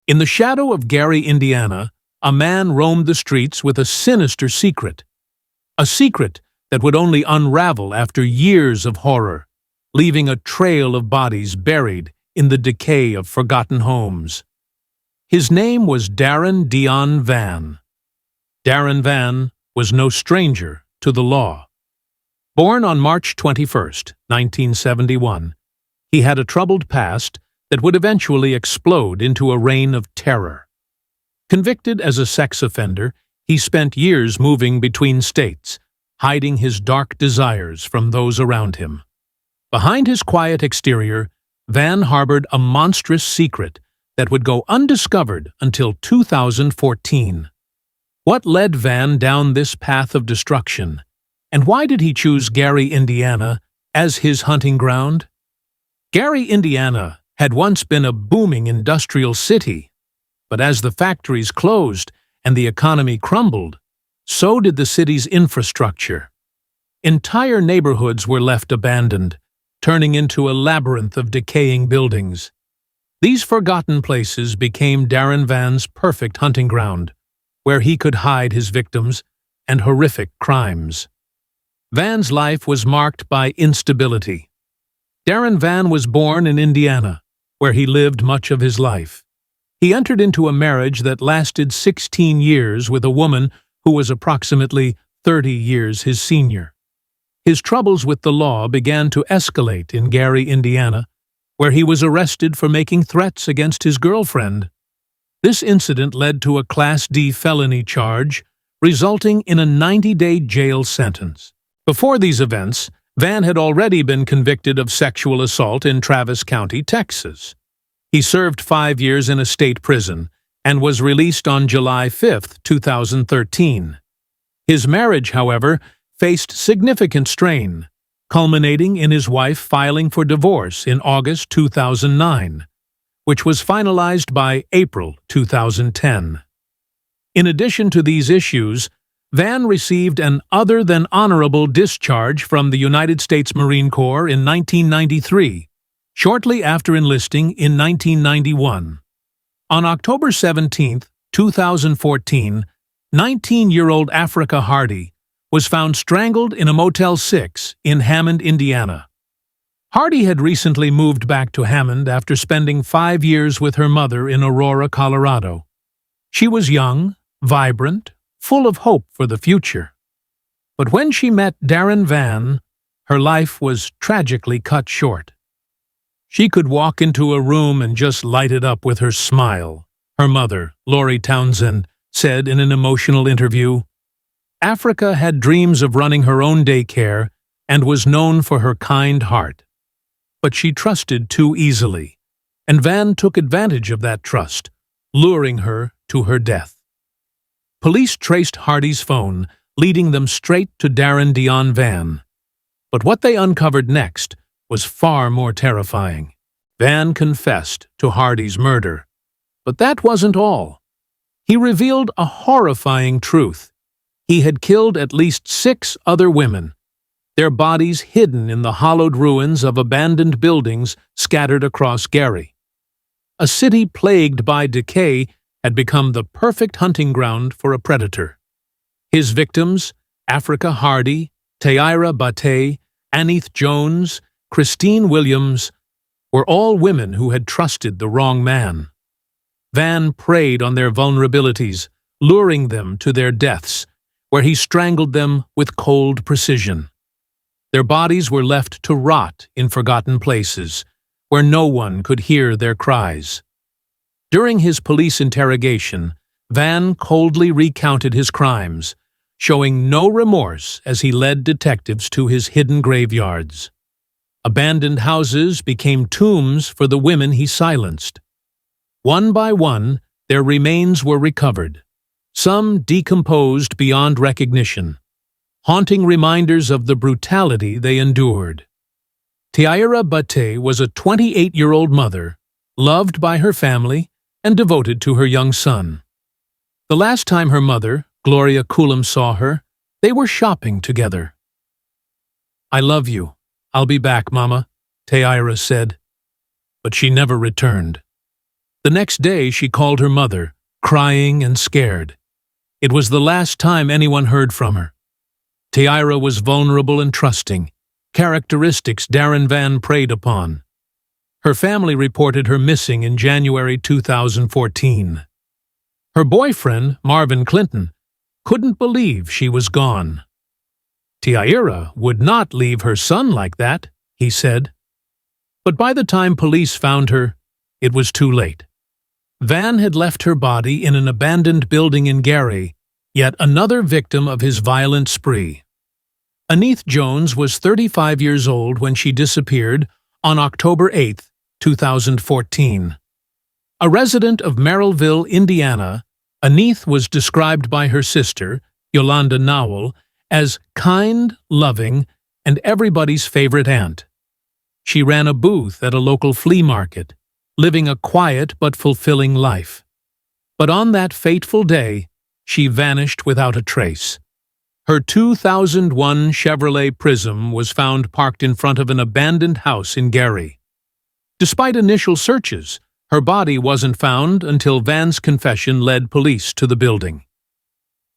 In the shadow of Gary, Indiana, a man roamed the streets with a sinister secret. A secret that would only unravel after years of horror, leaving a trail of bodies buried in the decay of forgotten homes. His name was Darren Deon Vann. Darren Vann was no stranger to the law. Born on March 21, 1971, he had a troubled past that would eventually explode into a reign of terror. Convicted as a sex offender, he spent years moving between states, hiding his dark desires from those around him. Behind his quiet exterior, Vann harbored a monstrous secret that would go undiscovered until 2014. What led Vann down this path of destruction, and why did he choose Gary, Indiana, as his hunting ground? Gary, Indiana, had once been a booming industrial city, but as the factories closed and the economy crumbled, so did the city's infrastructure. Entire neighborhoods were left abandoned, turning into a labyrinth of decaying buildings. These forgotten places became Darren Vann's perfect hunting ground, where he could hide his victims and horrific crimes. Vann's life was marked by instability. Darren Vann was born in Indiana, where he lived much of his life. He entered into a marriage that lasted 16 years with a woman who was approximately 30 years his senior. His troubles with the law began to escalate in Gary, Indiana, where he was arrested for making threats against his girlfriend. This incident led to a Class D felony charge, resulting in a 90-day jail sentence. Before these events, Vann had already been convicted of sexual assault in Travis County, Texas. He served 5 years in a state prison and was released on July 5, 2013. His marriage, however, faced significant strain, culminating in his wife filing for divorce in August 2009, which was finalized by April 2010. In addition to these issues, Vann received an other-than-honorable discharge from the United States Marine Corps in 1993, shortly after enlisting in 1991. On October 17, 2014, 19-year-old Africa Hardy was found strangled in a Motel 6 in Hammond, Indiana. Hardy had recently moved back to Hammond after spending 5 years with her mother in Aurora, Colorado. She was young, vibrant, full of hope for the future. But when she met Darren Vann, her life was tragically cut short. She could walk into a room and just light it up with her smile, her mother, Lori Townsend, said in an emotional interview. Africa had dreams of running her own daycare and was known for her kind heart. But she trusted too easily, and Vann took advantage of that trust, luring her to her death. Police traced Hardy's phone, leading them straight to Darren Deon Vann. But what they uncovered next was far more terrifying. Vann confessed to Hardy's murder. But that wasn't all. He revealed a horrifying truth. He had killed at least 6 other women, their bodies hidden in the hollowed ruins of abandoned buildings scattered across Gary. A city plagued by decay had become the perfect hunting ground for a predator. His victims, Africa Hardy, Tyira Batey, Anith Jones, Christine Williams, were all women who had trusted the wrong man. Vann preyed on their vulnerabilities, luring them to their deaths, where he strangled them with cold precision. Their bodies were left to rot in forgotten places, where no one could hear their cries. During his police interrogation, Vann coldly recounted his crimes, showing no remorse as he led detectives to his hidden graveyards. Abandoned houses became tombs for the women he silenced. One by one, their remains were recovered, some decomposed beyond recognition, haunting reminders of the brutality they endured. Tyira Batey was a 28-year-old mother, loved by her family and devoted to her young son. The last time her mother, Gloria Coulomb, saw her, they were shopping together. "I love you. I'll be back, Mama," Tyira said. But she never returned. The next day she called her mother, crying and scared. It was the last time anyone heard from her. Tyira was vulnerable and trusting, characteristics Darren Vann preyed upon. Her family reported her missing in January 2014. Her boyfriend, Marvin Clinton, couldn't believe she was gone. Tyira would not leave her son like that, he said. But by the time police found her, it was too late. Vann had left her body in an abandoned building in Gary, yet another victim of his violent spree. Anith Jones was 35 years old when she disappeared on October 8, 2014. A resident of Merrillville, Indiana, Anith was described by her sister, Yolanda Nowell, as kind, loving, and everybody's favorite aunt. She ran a booth at a local flea market, living a quiet but fulfilling life. But on that fateful day, she vanished without a trace. Her 2001 Chevrolet Prism was found parked in front of an abandoned house in Gary. Despite initial searches, her body wasn't found until Vann's confession led police to the building.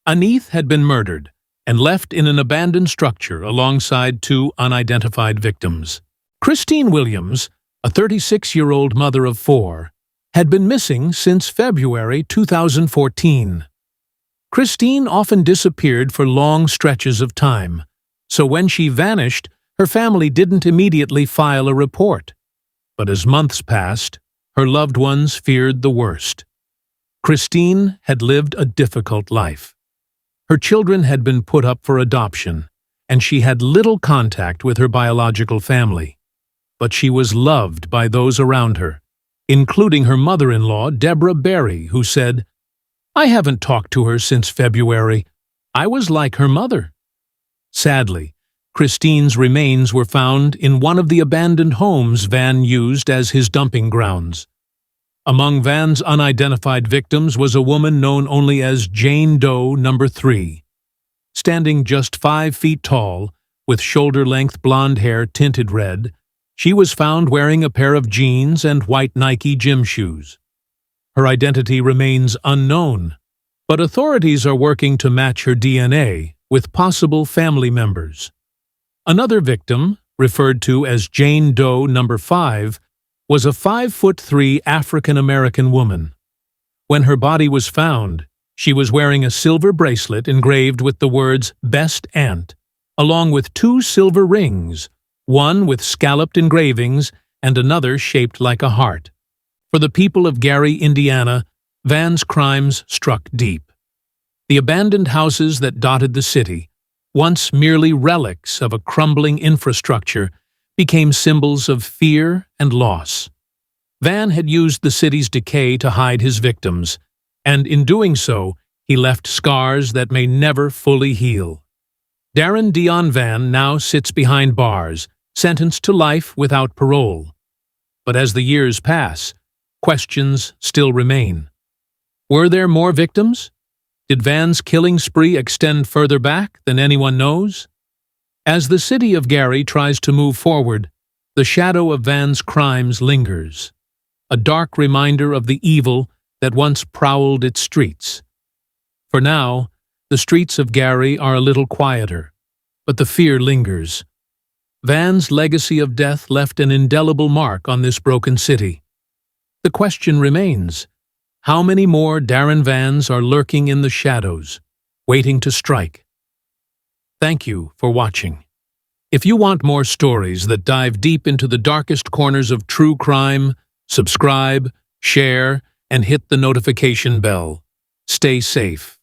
Anith had been murdered and left in an abandoned structure alongside two unidentified victims. Christine Williams, a 36-year-old mother of four, had been missing since February 2014. Christine often disappeared for long stretches of time, so when she vanished, her family didn't immediately file a report. But as months passed, her loved ones feared the worst. Christine had lived a difficult life. Her children had been put up for adoption, and she had little contact with her biological family. But she was loved by those around her, including her mother-in-law, Deborah Berry, who said, "I haven't talked to her since February. I was like her mother." Sadly, Christine's remains were found in one of the abandoned homes Vann used as his dumping grounds. Among Vann's unidentified victims was a woman known only as Jane Doe No. 3. Standing just 5 feet tall, with shoulder-length blonde hair tinted red, she was found wearing a pair of jeans and white Nike gym shoes. Her identity remains unknown, but authorities are working to match her DNA with possible family members. Another victim, referred to as Jane Doe No. 5, was a 5'3" African-American woman. When her body was found, she was wearing a silver bracelet engraved with the words "Best Aunt," along with 2 silver rings, one with scalloped engravings and another shaped like a heart. For the people of Gary, Indiana, Vann's crimes struck deep. The abandoned houses that dotted the city, once merely relics of a crumbling infrastructure, became symbols of fear and loss. Vann had used the city's decay to hide his victims, and in doing so, he left scars that may never fully heal. Darren Deon Vann now sits behind bars, sentenced to life without parole. But as the years pass, questions still remain. Were there more victims? Did Vann's killing spree extend further back than anyone knows? As the city of Gary tries to move forward, the shadow of Vann's crimes lingers, a dark reminder of the evil that once prowled its streets. For now, the streets of Gary are a little quieter, but the fear lingers. Vann's legacy of death left an indelible mark on this broken city. The question remains, how many more Darren Vanns are lurking in the shadows, waiting to strike? Thank you for watching. If you want more stories that dive deep into the darkest corners of true crime, subscribe, share, and hit the notification bell. Stay safe.